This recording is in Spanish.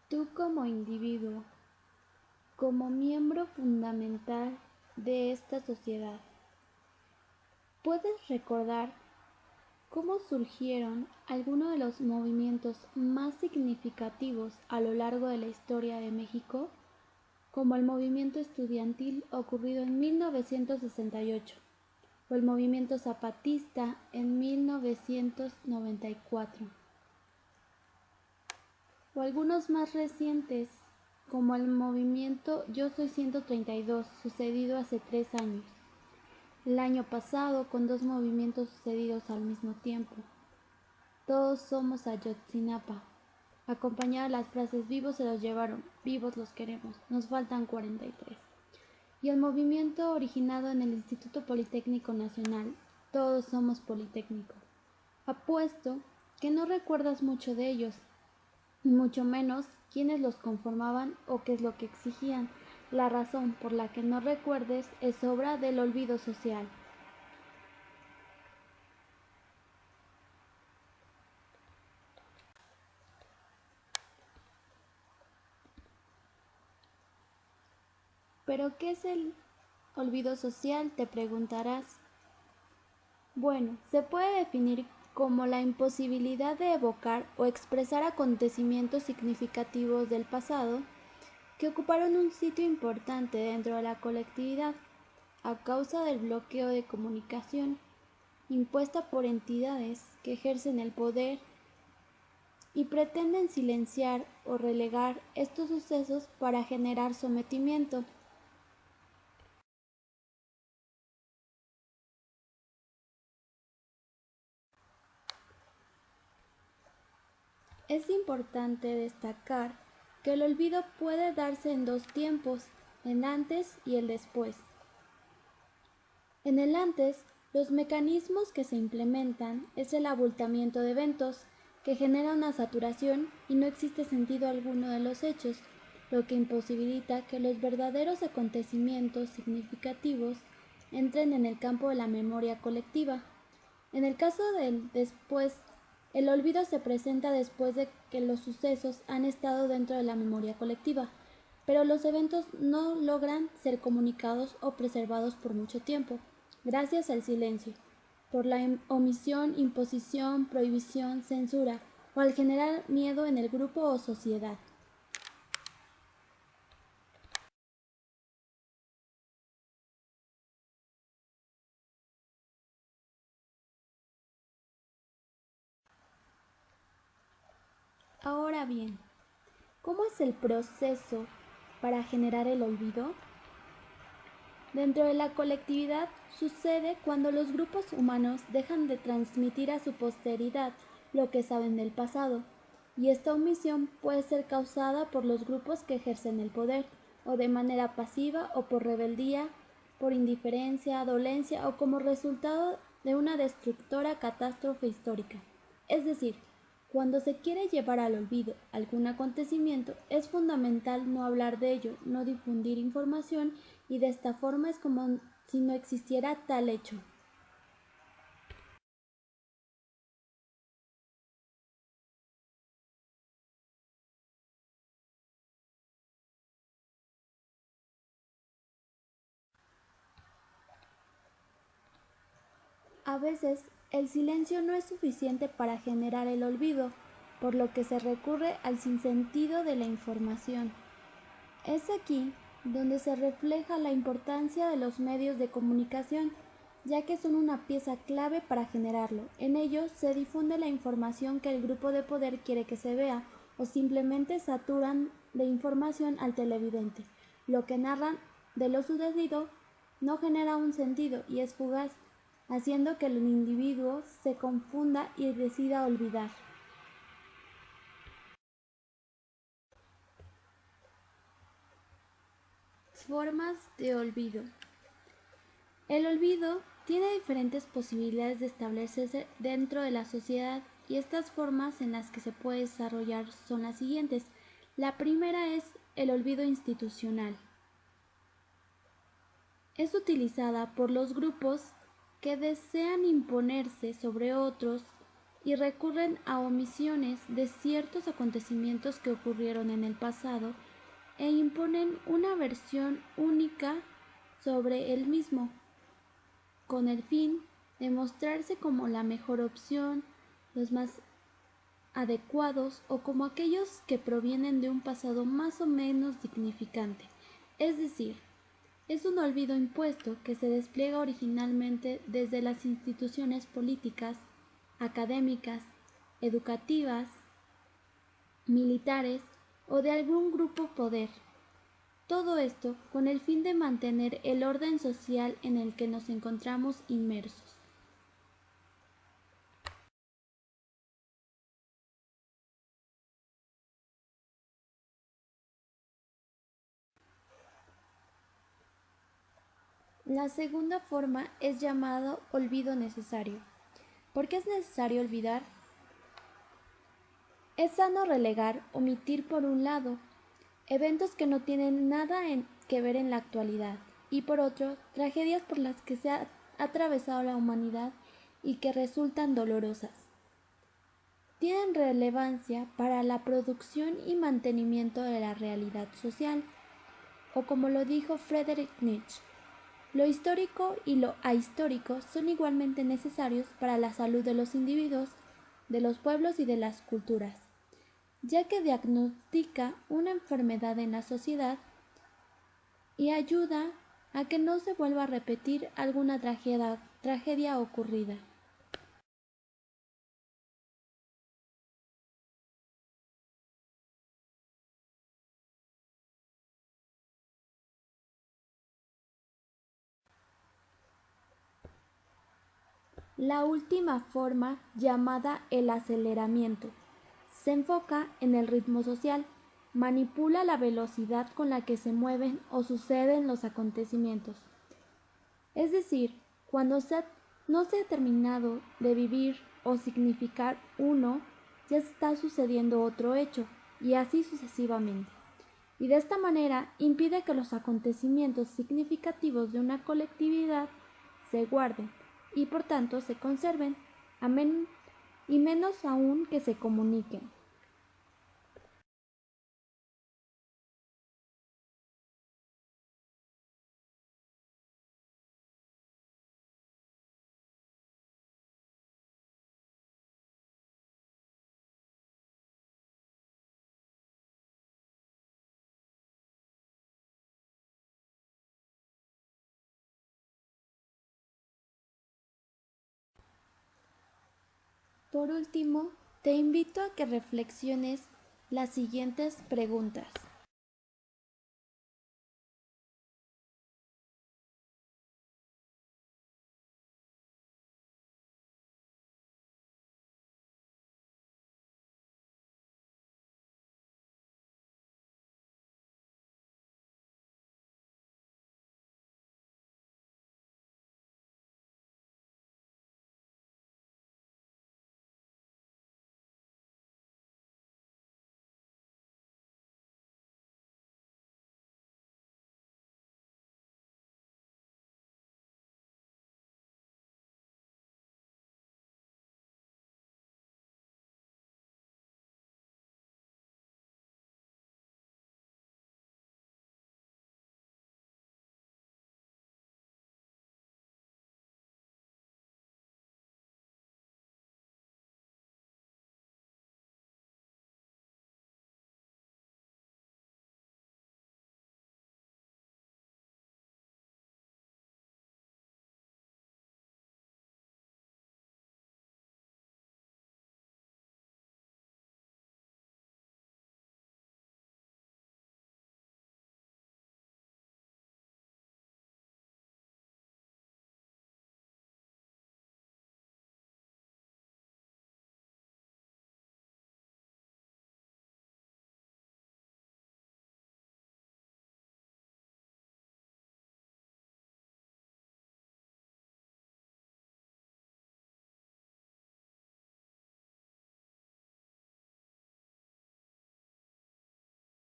Tú como individuo, como miembro fundamental de esta sociedad, ¿puedes recordar cómo surgieron algunos de los movimientos más significativos a lo largo de la historia de México, como el movimiento estudiantil ocurrido en 1968 o el movimiento zapatista en 1994, o algunos más recientes como el movimiento Yo Soy 132, sucedido hace 3 años, el año pasado con 2 movimientos sucedidos al mismo tiempo? Todos somos Ayotzinapa, acompañada de las frases vivos se los llevaron, vivos los queremos, nos faltan 43. Y el movimiento originado en el Instituto Politécnico Nacional, Todos somos Politécnico. Apuesto que no recuerdas mucho de ellos, mucho menos quiénes los conformaban o qué es lo que exigían. La razón por la que no recuerdes es obra del olvido social. ¿Pero qué es el olvido social?, te preguntarás. Bueno, se puede definir como la imposibilidad de evocar o expresar acontecimientos significativos del pasado que ocuparon un sitio importante dentro de la colectividad a causa del bloqueo de comunicación impuesta por entidades que ejercen el poder y pretenden silenciar o relegar estos sucesos para generar sometimiento. Es importante destacar que el olvido puede darse en 2 tiempos, el antes y el después. En el antes, los mecanismos que se implementan es el abultamiento de eventos, que genera una saturación y no existe sentido alguno de los hechos, lo que imposibilita que los verdaderos acontecimientos significativos entren en el campo de la memoria colectiva. En el caso del después, el olvido se presenta después de que los sucesos han estado dentro de la memoria colectiva, pero los eventos no logran ser comunicados o preservados por mucho tiempo, gracias al silencio, por la omisión, imposición, prohibición, censura, o al generar miedo en el grupo o sociedad. Ahora bien, ¿cómo es el proceso para generar el olvido? Dentro de la colectividad sucede cuando los grupos humanos dejan de transmitir a su posteridad lo que saben del pasado, y esta omisión puede ser causada por los grupos que ejercen el poder, o de manera pasiva o por rebeldía, por indiferencia, dolencia o como resultado de una destructora catástrofe histórica. Es decir, cuando se quiere llevar al olvido algún acontecimiento, es fundamental no hablar de ello, no difundir información, y de esta forma es como si no existiera tal hecho. A veces, el silencio no es suficiente para generar el olvido, por lo que se recurre al sinsentido de la información. Es aquí donde se refleja la importancia de los medios de comunicación, ya que son una pieza clave para generarlo. En ellos se difunde la información que el grupo de poder quiere que se vea, o simplemente saturan de información al televidente. Lo que narran de lo sucedido no genera un sentido y es fugaz, haciendo que el individuo se confunda y decida olvidar. Formas de olvido. El olvido tiene diferentes posibilidades de establecerse dentro de la sociedad, y estas formas en las que se puede desarrollar son las siguientes. La primera es el olvido institucional. Es utilizada por los grupos que desean imponerse sobre otros y recurren a omisiones de ciertos acontecimientos que ocurrieron en el pasado e imponen una versión única sobre el mismo, con el fin de mostrarse como la mejor opción, los más adecuados o como aquellos que provienen de un pasado más o menos significante. Es decir, es un olvido impuesto que se despliega originalmente desde las instituciones políticas, académicas, educativas, militares o de algún grupo poder. Todo esto con el fin de mantener el orden social en el que nos encontramos inmersos. La segunda forma es llamado olvido necesario. ¿Por qué es necesario olvidar? Es sano relegar, omitir por un lado, eventos que no tienen nada que ver en la actualidad, y por otro, tragedias por las que se ha atravesado la humanidad y que resultan dolorosas. Tienen relevancia para la producción y mantenimiento de la realidad social, o como lo dijo Friedrich Nietzsche, lo histórico y lo ahistórico son igualmente necesarios para la salud de los individuos, de los pueblos y de las culturas, ya que diagnostica una enfermedad en la sociedad y ayuda a que no se vuelva a repetir alguna tragedia ocurrida. La última forma, llamada el aceleramiento, se enfoca en el ritmo social, manipula la velocidad con la que se mueven o suceden los acontecimientos. Es decir, cuando no se ha terminado de vivir o significar uno, ya está sucediendo otro hecho, y así sucesivamente. Y de esta manera impide que los acontecimientos significativos de una colectividad se guarden y por tanto se conserven, y menos aún que se comuniquen. Por último, te invito a que reflexiones las siguientes preguntas.